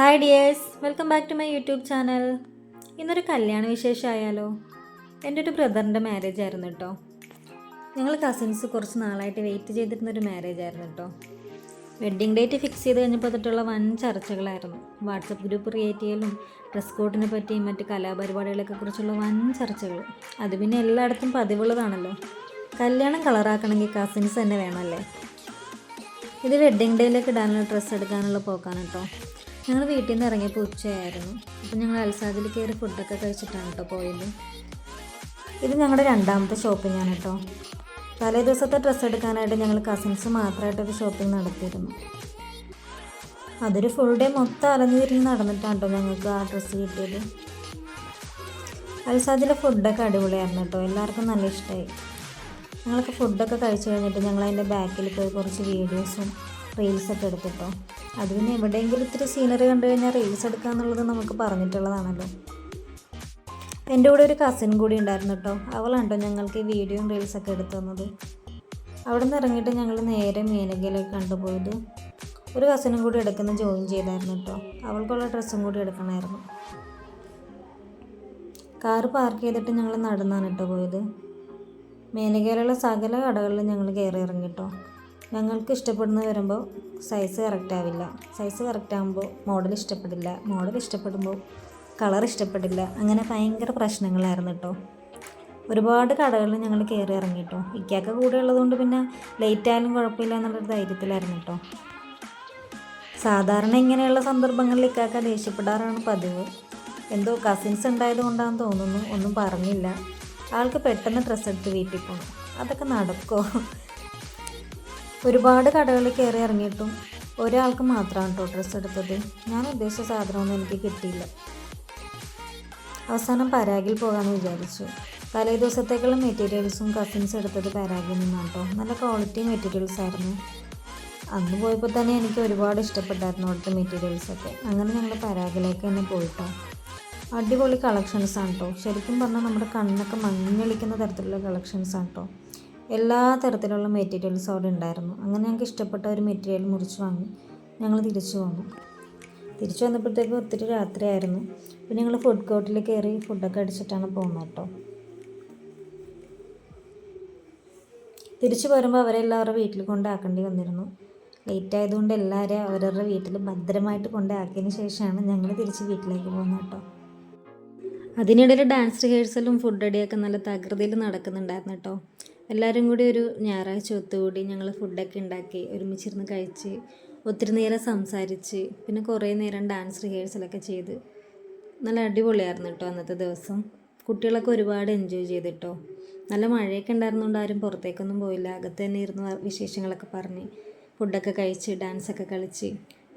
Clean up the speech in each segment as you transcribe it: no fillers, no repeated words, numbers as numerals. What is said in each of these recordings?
Hi dears, welcome back to my YouTube channel. ഇന്നൊരു കല്യാണ വിശേഷമായാലോ. എൻ്റെ ഒരു ബ്രദറിൻ്റെ മാരേജ് ആയിരുന്നു കേട്ടോ. ഞങ്ങൾ കസിൻസ് കുറച്ച് നാളായിട്ട് വെയിറ്റ് ചെയ്തിരുന്നൊരു മാരേജ് ആയിരുന്നു കേട്ടോ. വെഡ്ഡിങ് ഡേറ്റ് ഫിക്സ് ചെയ്ത് കഴിഞ്ഞപ്പോൾ തൊട്ടുള്ള വൻ ചർച്ചകളായിരുന്നു. വാട്സപ്പ് ഗ്രൂപ്പ് ക്രിയേറ്റ് ചെയ്യലും ഡ്രസ് കോഡിനെ പറ്റിയും മറ്റ് കലാപരിപാടികളൊക്കെ കുറിച്ചുള്ള വൻ ചർച്ചകൾ. അത് പിന്നെ എല്ലായിടത്തും പതിവുള്ളതാണല്ലോ. കല്യാണം കളറാക്കണമെങ്കിൽ കസിൻസ് തന്നെ വേണമല്ലേ. ഇത് വെഡ്ഡിങ് ഡേയിലേക്ക് ഇടാനുള്ള ഡ്രസ്സ് എടുക്കാനുള്ള പോക്കാണ് കേട്ടോ. ഞങ്ങൾ വീട്ടിൽ നിന്ന് ഇറങ്ങിയപ്പോൾ ഉച്ചയായിരുന്നു. അപ്പം ഞങ്ങൾ അൽസാദിൽ കയറി ഫുഡൊക്കെ കഴിച്ചിട്ടാണ് കേട്ടോ പോയത്. ഇത് ഞങ്ങളുടെ രണ്ടാമത്തെ ഷോപ്പിംഗ് ആണ് കേട്ടോ. തലേ ദിവസത്തെ ഡ്രസ്സ് എടുക്കാനായിട്ട് ഞങ്ങൾ കസിൻസ് മാത്രമായിട്ടൊരു ഷോപ്പിംഗ് നടത്തിയിരുന്നു. അതൊരു ഫുൾ ഡേ മൊത്തം അലഞ്ഞു തിരിഞ്ഞ് നടന്നിട്ടാണ് കേട്ടോ ഞങ്ങൾക്ക് ആ ഡ്രസ്സ് കിട്ടിയത്. അൽസാദിലെ ഫുഡൊക്കെ അടിപൊളിയായിരുന്നു കേട്ടോ. എല്ലാവർക്കും നല്ല ഇഷ്ടമായി. ഞങ്ങളൊക്കെ ഫുഡൊക്കെ കഴിച്ച് കഴിഞ്ഞിട്ട് ഞങ്ങൾ അതിൻ്റെ ബാക്കിൽ പോയി കുറച്ച് വീഡിയോസും റീൽസൊക്കെ എടുത്തിട്ടോ. അത് പിന്നെ എവിടെയെങ്കിലും ഇത്തിരി സീനറി കണ്ടു കഴിഞ്ഞാൽ റീൽസ് എടുക്കുക എന്നുള്ളത് നമുക്ക് പറഞ്ഞിട്ടുള്ളതാണല്ലോ. എൻ്റെ കൂടെ ഒരു കസിൻ കൂടി ഉണ്ടായിരുന്നു കേട്ടോ. അവളാണ്ടോ ഞങ്ങൾക്ക് ഈ വീഡിയോയും റീൽസൊക്കെ എടുത്തു തന്നത്. അവിടെ നിന്ന് ഇറങ്ങിയിട്ട് ഞങ്ങൾ നേരെ മീനകയിലേക്ക് കണ്ടുപോയത്. ഒരു കസിനും കൂടി എടുക്കുന്ന ജോയിൻ ചെയ്തായിരുന്നു കേട്ടോ. അവൾക്കുള്ള ഡ്രസ്സും കൂടി എടുക്കണമായിരുന്നു. കാറ് പാർക്ക് ചെയ്തിട്ട് ഞങ്ങൾ നടന്നാണ് കേട്ടോ പോയത്. മേനകയിലുള്ള സകല കടകളിലും ഞങ്ങൾ കയറി ഇറങ്ങിട്ടോ. ഞങ്ങൾക്ക് ഇഷ്ടപ്പെടുന്ന വരുമ്പോൾ സൈസ് കറക്റ്റ് ആവില്ല, സൈസ് കറക്റ്റ് ആകുമ്പോൾ മോഡൽ ഇഷ്ടപ്പെടില്ല, മോഡൽ ഇഷ്ടപ്പെടുമ്പോൾ കളർ ഇഷ്ടപ്പെടില്ല. അങ്ങനെ ഭയങ്കര പ്രശ്നങ്ങളായിരുന്നു കേട്ടോ. ഒരുപാട് കടകളിൽ ഞങ്ങൾ കയറി ഇറങ്ങിട്ടോ. ഇക്കാക്ക കൂടെ ഉള്ളതുകൊണ്ട് പിന്നെ ലേറ്റ് ആയാലും കുഴപ്പമില്ല എന്നുള്ളൊരു ധൈര്യത്തിലായിരുന്നു കേട്ടോ. സാധാരണ ഇങ്ങനെയുള്ള സന്ദർഭങ്ങളിൽ ഇക്കാക്ക ദേഷ്യപ്പെടാറാണ് പതിവ്. എന്തോ കസിൻസ് ഉണ്ടായത് കൊണ്ടാണെന്ന് തോന്നുന്നു, ഒന്നും പറഞ്ഞില്ല. ആൾക്ക് പെട്ടെന്ന് ഡ്രസ്സ് എടുത്ത് വീട്ടിൽ പോകണം. അതൊക്കെ നടക്കുമോ? ഒരുപാട് കടകളിൽ കയറി ഇറങ്ങിയിട്ടും ഒരാൾക്ക് മാത്രമാണ് കേട്ടോ ഡ്രസ്സ് എടുത്തത്. ഞാൻ ഉദ്ദേശിച്ച സാധനമൊന്നും എനിക്ക് കിട്ടിയില്ല. അവസാനം പരാഗിൽ പോകാമെന്ന് വിചാരിച്ചു. തലേ ദിവസത്തേക്കുള്ള മെറ്റീരിയൽസും കസിൻസ് എടുത്തത് പരാഗിൽ നിന്നാണ് കേട്ടോ. നല്ല ക്വാളിറ്റി മെറ്റീരിയൽസ് ആയിരുന്നു. അന്ന് പോയപ്പോൾ തന്നെ എനിക്ക് ഒരുപാട് ഇഷ്ടപ്പെട്ടായിരുന്നു അവിടുത്തെ മെറ്റീരിയൽസൊക്കെ. അങ്ങനെ ഞങ്ങൾ പരാഗിലേക്ക് തന്നെ പോയിട്ടോ. അടിപൊളി കളക്ഷൻസാണ് കേട്ടോ. ശരിക്കും പറഞ്ഞാൽ നമ്മുടെ കണ്ണൊക്കെ മഞ്ഞളിക്കുന്ന തരത്തിലുള്ള കളക്ഷൻസാണ് കേട്ടോ. എല്ലാ തരത്തിലുള്ള മെറ്റീരിയൽസും അവിടെ ഉണ്ടായിരുന്നു. അങ്ങനെ ഞങ്ങൾക്ക് ഇഷ്ടപ്പെട്ട ഒരു മെറ്റീരിയൽ മുറിച്ച് വാങ്ങി ഞങ്ങൾ തിരിച്ചു വന്നു. തിരിച്ചു വന്നപ്പോഴത്തേക്കും ഒത്തിരി രാത്രിയായിരുന്നു. പിന്നെ ഞങ്ങൾ ഫുഡ് കോർട്ടിൽ കയറി ഫുഡൊക്കെ അടിച്ചിട്ടാണ് പോകുന്നത് കേട്ടോ. തിരിച്ചു പോരുമ്പോൾ അവരെല്ലാവരുടെ വീട്ടിൽ കൊണ്ടാക്കേണ്ടി വന്നിരുന്നു. ലേറ്റ് ആയതുകൊണ്ട് എല്ലാവരെയും അവരവരുടെ വീട്ടിൽ ഭദ്രമായിട്ട് കൊണ്ടാക്കിയതിന് ശേഷമാണ് ഞങ്ങൾ തിരിച്ച് വീട്ടിലേക്ക് പോകുന്നത് കേട്ടോ. അതിനിടയിൽ ഡാൻസ് റിഹേഴ്സലും ഫുഡ് അടിയൊക്കെ നല്ല തകൃതിയിൽ നടക്കുന്നുണ്ടായിരുന്നു കേട്ടോ. എല്ലാവരും കൂടി ഒരു ഞായറാഴ്ച ഒത്തുകൂടി ഞങ്ങൾ ഫുഡൊക്കെ ഉണ്ടാക്കി ഒരുമിച്ചിരുന്ന് കഴിച്ച് ഒത്തിരി നേരം സംസാരിച്ച് പിന്നെ കുറേ നേരം ഡാൻസ് റിഹേഴ്സലൊക്കെ ചെയ്ത് നല്ല അടിപൊളിയായിരുന്നു കേട്ടോ അന്നത്തെ ദിവസം. കുട്ടികളൊക്കെ ഒരുപാട് എൻജോയ് ചെയ്തിട്ടോ. നല്ല മഴയൊക്കെ ഉണ്ടായിരുന്നുകൊണ്ട് ആരും പുറത്തേക്കൊന്നും പോയില്ല. അകത്ത് തന്നെ ഇരുന്ന് വിശേഷങ്ങളൊക്കെ പറഞ്ഞ് ഫുഡൊക്കെ കഴിച്ച് ഡാൻസൊക്കെ കളിച്ച്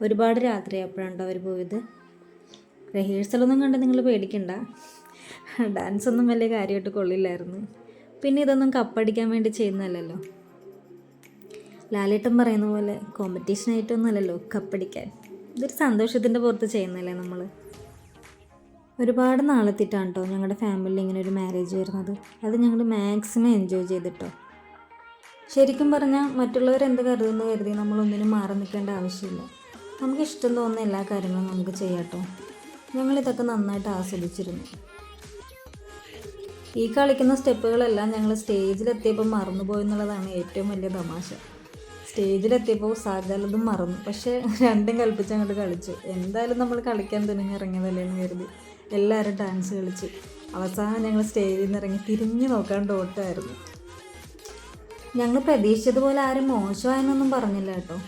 ഒരുപാട് രാത്രിയായപ്പോഴാണ് അവർ പോയത്. റിഹേഴ്സലൊന്നും കണ്ട് നിങ്ങൾ പേടിക്കണ്ട, ഡാൻസൊന്നും വലിയ കാര്യമായിട്ട് കൊള്ളില്ലായിരുന്നു. പിന്നെ ഇതൊന്നും കപ്പടിക്കാൻ വേണ്ടി ചെയ്യുന്നതല്ലല്ലോ. ലാലേട്ടൻ പറയുന്ന പോലെ കോമ്പറ്റീഷനായിട്ടൊന്നുമല്ലല്ലോ കപ്പടിക്കാൻ. ഇതൊരു സന്തോഷത്തിൻ്റെ പുറത്ത് ചെയ്യുന്നതല്ലേ നമ്മൾ. ഒരുപാട് നാളെത്തിയിട്ടാണ് കേട്ടോ ഞങ്ങളുടെ ഫാമിലിയിൽ ഇങ്ങനെ ഒരു മാരേജ് വരുന്നത്. അത് ഞങ്ങൾ മാക്സിമം എൻജോയ് ചെയ്തിട്ടോ. ശരിക്കും പറഞ്ഞാൽ മറ്റുള്ളവരെന്ത് കരുതുന്നു കരുതി നമ്മളൊന്നിനും മാറി നിൽക്കേണ്ട ആവശ്യമില്ല. നമുക്ക് ഇഷ്ടം തോന്നുന്ന എല്ലാ കാര്യങ്ങളും നമുക്ക് ചെയ്യാം കേട്ടോ. ഞങ്ങളിതൊക്കെ നന്നായിട്ട് ആസ്വദിച്ചിരുന്നു. ഈ കളിക്കുന്ന സ്റ്റെപ്പുകളെല്ലാം ഞങ്ങൾ സ്റ്റേജിലെത്തിയപ്പോൾ മറന്നുപോയി എന്നുള്ളതാണ് ഏറ്റവും വലിയ തമാശ. സ്റ്റേജിലെത്തിയപ്പോൾ സകലതും മറന്നു. പക്ഷേ രണ്ടും കൽപ്പിച്ച് അങ്ങോട്ട് കളിച്ചു. എന്തായാലും നമ്മൾ കളിക്കാൻ തുനിഞ്ഞിറങ്ങിയതല്ലേ എന്ന് കരുതി എല്ലാവരും ഡാൻസ് കളിച്ച് അവസാനം ഞങ്ങൾ സ്റ്റേജിൽ നിന്ന് ഇറങ്ങി തിരിഞ്ഞു നോക്കാണ്ട് ഓട്ടമായിരുന്നു. ഞങ്ങൾ പ്രതീക്ഷിച്ചതുപോലെ ആരും മോശമായെന്നൊന്നും പറഞ്ഞില്ല കേട്ടോ.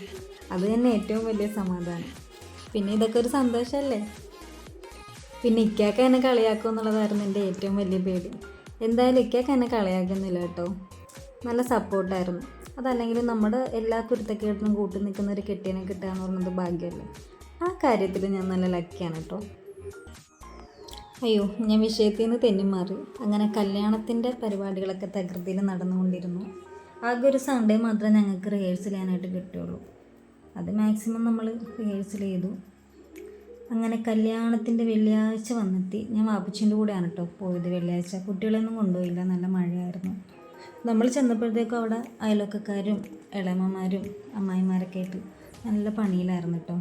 അത് തന്നെ ഏറ്റവും വലിയ സമാധാനം. പിന്നെ ഇതൊക്കെ ഒരു സന്തോഷമല്ലേ. പിന്നെ ഇക്കാക്ക എന്നെ കളിയാക്കും എന്നുള്ളതായിരുന്നു എൻ്റെ ഏറ്റവും വലിയ പേടി. എന്തായാലും ഇക്കാക്ക എന്നെ കളിയാക്കുന്നില്ല കേട്ടോ. നല്ല സപ്പോർട്ടായിരുന്നു. അതല്ലെങ്കിൽ നമ്മുടെ എല്ലാ കുരുത്തക്കേട്ടിനും കൂട്ടി നിൽക്കുന്ന ഒരു കെട്ടിയനെ കിട്ടുക എന്ന് പറയുന്നത് ഭാഗ്യമല്ലേ. ആ കാര്യത്തിൽ ഞാൻ നല്ല ലക്കിയാണ് കേട്ടോ. അയ്യോ, ഞാൻ വിഷയത്തിൽ നിന്ന് തെന്നിമാറി. അങ്ങനെ കല്യാണത്തിൻ്റെ പരിപാടികളൊക്കെ തകൃതിയിൽ നടന്നുകൊണ്ടിരുന്നു. ആകെ ഒരു സൺഡേ മാത്രമേ ഞങ്ങൾക്ക് റിഹേഴ്സൽ ചെയ്യാനായിട്ട് കിട്ടുകയുള്ളൂ. അത് മാക്സിമം നമ്മൾ റിഹേഴ്സൽ ചെയ്തു. അങ്ങനെ കല്യാണത്തിൻ്റെ വെള്ളിയാഴ്ച വന്നെത്തി. ഞാൻ വാപ്പച്ചിൻ്റെ കൂടെയാണ് കേട്ടോ പോയത് വെള്ളിയാഴ്ച. കുട്ടികളെയൊന്നും കൊണ്ടുപോയില്ല, നല്ല മഴയായിരുന്നു. നമ്മൾ ചെന്നപ്പോഴത്തേക്കും അവിടെ അയൽവക്കക്കാരും ഇളയമ്മമാരും അമ്മായിമാരൊക്കെ ആയിട്ട് നല്ല പണിയിലായിരുന്നു കേട്ടോ.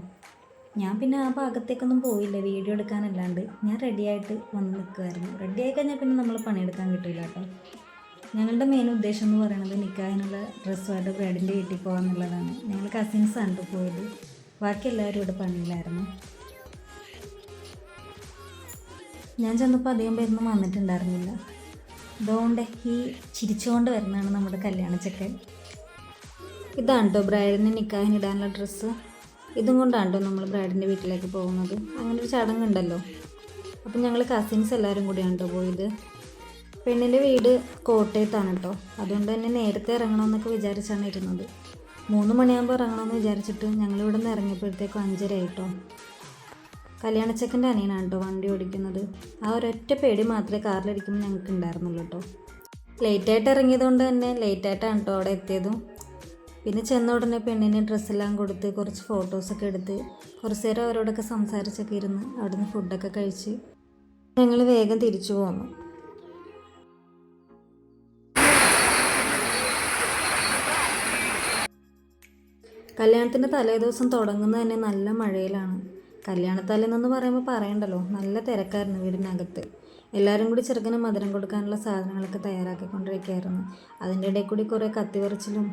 ഞാൻ പിന്നെ ആ ഭാഗത്തേക്കൊന്നും പോയില്ല വീഡിയോ എടുക്കാനല്ലാണ്ട്. ഞാൻ റെഡിയായിട്ട് വന്ന് നിൽക്കുമായിരുന്നു. റെഡിയായി കഴിഞ്ഞാൽ പിന്നെ നമ്മൾ പണിയെടുക്കാൻ കിട്ടില്ല കേട്ടോ. ഞങ്ങളുടെ മെയിൻ ഉദ്ദേശം എന്ന് പറയുന്നത് നിക്കാഹിനുള്ള ഡ്രസ്സുമായിട്ട് ബ്രൈഡിൻ്റെ വീട്ടിൽ പോകുക എന്നുള്ളതാണ്. ഞങ്ങൾ കസിൻസാണ് പോയത്. ബാക്കി എല്ലാവരും ഇവിടെ പണിയിലായിരുന്നു. ഞാൻ ചെന്നപ്പോൾ അധികം പേരൊന്നും വന്നിട്ടുണ്ടായിരുന്നില്ല. അതുകൊണ്ട് ഈ ചിരിച്ചുകൊണ്ട് വരുന്നതാണ് നമ്മുടെ കല്യാണച്ചക്കൻ. ഇതാണ് കേട്ടോ ബ്രൈഡിന് നിക്കാഹിനിടാനുള്ള ഡ്രസ്സ്. ഇതും കൊണ്ടാണ് കേട്ടോ നമ്മൾ ബ്രൈഡിൻ്റെ വീട്ടിലേക്ക് പോകുന്നത്. അങ്ങനെ ഒരു ചടങ്ങുണ്ടല്ലോ. അപ്പം ഞങ്ങൾ കസിൻസ് എല്ലാവരും കൂടിയാണ് കേട്ടോ പോയത്. പെണ്ണിൻ്റെ വീട് കോട്ടയത്താണ് കേട്ടോ. അതുകൊണ്ട് തന്നെ നേരത്തെ ഇറങ്ങണമെന്നൊക്കെ വിചാരിച്ചാണ് ഇരുന്നത്. 3 മണിയാകുമ്പോൾ ഇറങ്ങണമെന്ന് വിചാരിച്ചിട്ട് ഞങ്ങളിവിടെ നിന്ന് ഇറങ്ങിയപ്പോഴത്തേക്കും 5:30 ആയിട്ടോ. കല്യാണച്ചക്കൻ്റെ അനിയനാണ് കേട്ടോ വണ്ടി ഓടിക്കുന്നത്. ആ ഒരൊറ്റ പേടി മാത്രമേ കാറിലിരിക്കുമ്പോൾ ഞങ്ങൾക്ക് ഉണ്ടായിരുന്നുള്ളൂ കേട്ടോ. ലേറ്റായിട്ട് ഇറങ്ങിയത് കൊണ്ട് തന്നെ ലേറ്റായിട്ടാണ് കേട്ടോ അവിടെ എത്തിയതും. പിന്നെ ചെന്ന ഉടനെ പെണ്ണിന് ഡ്രസ്സെല്ലാം കൊടുത്ത് കുറച്ച് ഫോട്ടോസൊക്കെ എടുത്ത് കുറച്ച് നേരം അവരോടൊക്കെ സംസാരിച്ചൊക്കെ ഇരുന്ന് അവിടുന്ന് ഫുഡൊക്കെ കഴിച്ച് ഞങ്ങൾ വേഗം തിരിച്ചു പോന്നു. കല്യാണത്തിൻ്റെ തലേദിവസം തുടങ്ങുന്നത് തന്നെ നല്ല മഴയിലാണ്. കല്യാണത്തലേന്നെന്ന് പറയുമ്പോൾ പറയണ്ടല്ലോ, നല്ല തിരക്കായിരുന്നു വീടിനകത്ത്. എല്ലാവരും കൂടി ചെറുക്കന് മധുരം കൊടുക്കാനുള്ള സാധനങ്ങളൊക്കെ തയ്യാറാക്കിക്കൊണ്ടിരിക്കുകയായിരുന്നു. അതിൻ്റെ ഇടയിൽ കൂടി കുറേ കത്തിവറിച്ചിലും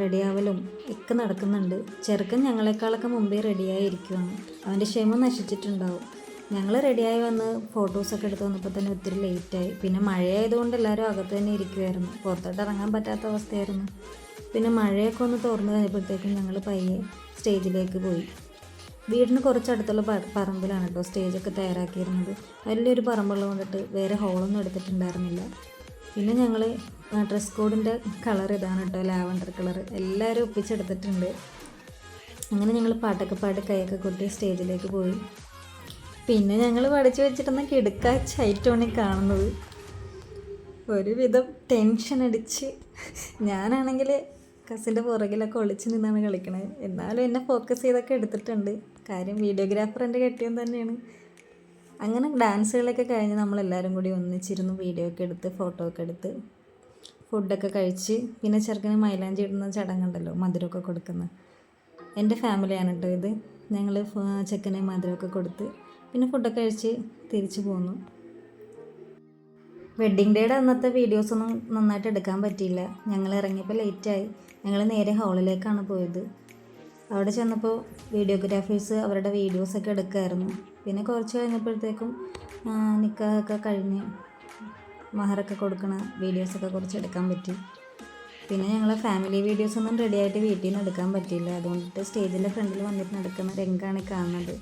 റെഡിയാവലും ഒക്കെ നടക്കുന്നുണ്ട്. ചെറുക്കൻ ഞങ്ങളെക്കാളൊക്കെ മുമ്പേ റെഡിയായി ഇരിക്കുവാണ്. അവൻ്റെ ക്ഷമ നശിച്ചിട്ടുണ്ടാവും. ഞങ്ങൾ റെഡിയായി വന്ന് ഫോട്ടോസൊക്കെ എടുത്ത് വന്നപ്പോൾ തന്നെ ഒത്തിരി ലേറ്റായി. പിന്നെ മഴയായതുകൊണ്ട് എല്ലാവരും അകത്ത് തന്നെ ഇരിക്കുമായിരുന്നു. പുറത്തോട്ട് ഇറങ്ങാൻ പറ്റാത്ത അവസ്ഥയായിരുന്നു. പിന്നെ മഴയൊക്കെ ഒന്ന് തുറന്നു കഴിഞ്ഞപ്പോഴത്തേക്കും ഞങ്ങൾ പയ്യെ സ്റ്റേജിലേക്ക് പോയി. വീടിന് കുറച്ചടുത്തുള്ള പറമ്പിലാണ് കേട്ടോ സ്റ്റേജൊക്കെ തയ്യാറാക്കിയിരുന്നത്. വലിയൊരു പറമ്പുള്ളത് കൊണ്ടിട്ട് വേറെ ഹോളൊന്നും എടുത്തിട്ടുണ്ടായിരുന്നില്ല. പിന്നെ ഞങ്ങൾ ഡ്രസ് കോഡിൻ്റെ കളർ ഇതാണ് കേട്ടോ, ലാവണ്ടർ കളർ. എല്ലാവരും ഒപ്പിച്ചെടുത്തിട്ടുണ്ട്. അങ്ങനെ ഞങ്ങൾ പാട്ടൊക്കെ പാടി കൈയൊക്കെ കൊട്ടി സ്റ്റേജിലേക്ക് പോയി. പിന്നെ ഞങ്ങൾ പഠിച്ചു വെച്ചിരുന്ന കിടുക്കാച്ചായിട്ടാണ് കാണുന്നത്. ഒരുവിധം ടെൻഷൻ അടിച്ച് ഞാനാണെങ്കിൽ കസിൻ്റെ പുറകിലൊക്കെ ഒളിച്ച് നിന്നാണ് കളിക്കണത്. എന്നാലും എന്നെ ഫോക്കസ് ചെയ്തൊക്കെ എടുത്തിട്ടുണ്ട്. കാര്യം വീഡിയോഗ്രാഫർ എൻ്റെ കെട്ടിയവൻ തന്നെയാണ്. അങ്ങനെ ഡാൻസുകളൊക്കെ കഴിഞ്ഞ് നമ്മളെല്ലാവരും കൂടി ഒന്നിച്ചിരുന്ന് വീഡിയോ ഒക്കെ എടുത്ത് ഫോട്ടോ ഒക്കെ എടുത്ത് ഫുഡൊക്കെ കഴിച്ച് പിന്നെ ചെറുക്കന് മൈലാഞ്ചി ഇടുന്ന ചടങ്ങുണ്ടല്ലോ, മധുരമൊക്കെ കൊടുക്കുന്നത്. എൻ്റെ ഫാമിലിയാണ് കേട്ടോ ഇത്. ഞങ്ങൾ ചെക്കനെ മധുരമൊക്കെ കൊടുത്ത് പിന്നെ ഫുഡൊക്കെ കഴിച്ച് തിരിച്ചു പോന്നു. വെഡ്ഡിങ് ഡേയുടെ അന്നത്തെ വീഡിയോസൊന്നും നന്നായിട്ട് എടുക്കാൻ പറ്റിയില്ല. ഞങ്ങൾ ഇറങ്ങിയപ്പോൾ ലേറ്റായി. ഞങ്ങൾ നേരെ ഹാളിലേക്കാണ് പോയത്. അവിടെ ചെന്നപ്പോൾ വീഡിയോഗ്രാഫേഴ്സ് അവരുടെ വീഡിയോസൊക്കെ എടുക്കുമായിരുന്നു. പിന്നെ കുറച്ച് കഴിഞ്ഞപ്പോഴത്തേക്കും നിക്കാഹൊക്കെ കഴിഞ്ഞ് മഹറൊക്കെ കൊടുക്കണ വീഡിയോസൊക്കെ കുറച്ച് എടുക്കാൻ പറ്റി. പിന്നെ ഞങ്ങളെ ഫാമിലി വീഡിയോസൊന്നും റെഡിയായിട്ട് വീട്ടിൽ നിന്ന് എടുക്കാൻ പറ്റിയില്ല. അതുകൊണ്ടിട്ട് സ്റ്റേജിൻ്റെ ഫ്രണ്ടിൽ വന്നിട്ട് നടക്കുന്ന രംഗമാണ് കാണുന്നത്.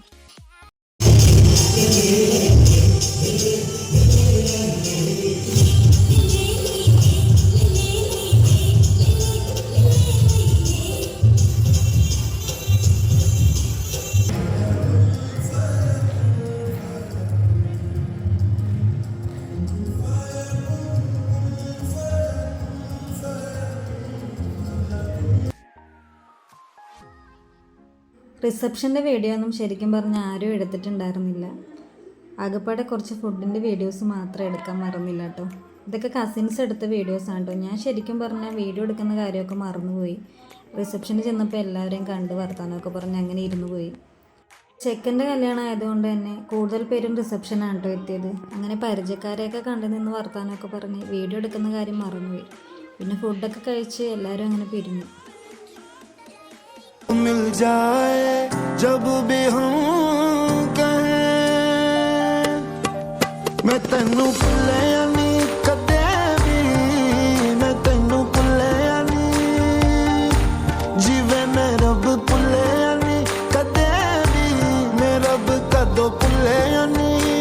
റിസപ്ഷൻ്റെ വീഡിയോ ഒന്നും ശരിക്കും പറഞ്ഞാൽ ആരും എടുത്തിട്ടുണ്ടായിരുന്നില്ല. ആകെപ്പാടെ കുറച്ച് ഫുഡിൻ്റെ വീഡിയോസ് മാത്രമേ എടുക്കാൻ മറന്നില്ല കേട്ടോ. ഇതൊക്കെ കസിൻസ് എടുത്ത വീഡിയോസാണ് കേട്ടോ. ഞാൻ ശരിക്കും പറഞ്ഞാൽ വീഡിയോ എടുക്കുന്ന കാര്യമൊക്കെ മറന്നുപോയി. റിസപ്ഷന് ചെന്നപ്പോൾ എല്ലാവരെയും കണ്ട് വർത്താനമൊക്കെ പറഞ്ഞ് അങ്ങനെ ഇരുന്ന് പോയി. ചെക്കൻ്റെ കല്യാണം ആയതുകൊണ്ട് തന്നെ കൂടുതൽ പേരും റിസപ്ഷനാണ് കേട്ടോ എത്തിയത്. അങ്ങനെ പരിചയക്കാരെയൊക്കെ കണ്ടു നിന്ന് വർത്താനമൊക്കെ പറഞ്ഞ് വീഡിയോ എടുക്കുന്ന കാര്യം മറന്നുപോയി. പിന്നെ ഫുഡൊക്കെ കഴിച്ച് എല്ലാവരും അങ്ങനെ പിരിഞ്ഞു. मिल जाए जब भी हम कहें मैं तेनू भुले नहीं कदे भी मैं तेनू भुले नहीं जीवे मैं रब भुले नहीं कदे भी मैं रब कदो भुले नहीं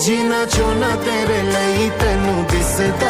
जीना चाहना तेरे लिए तेनू दिसदा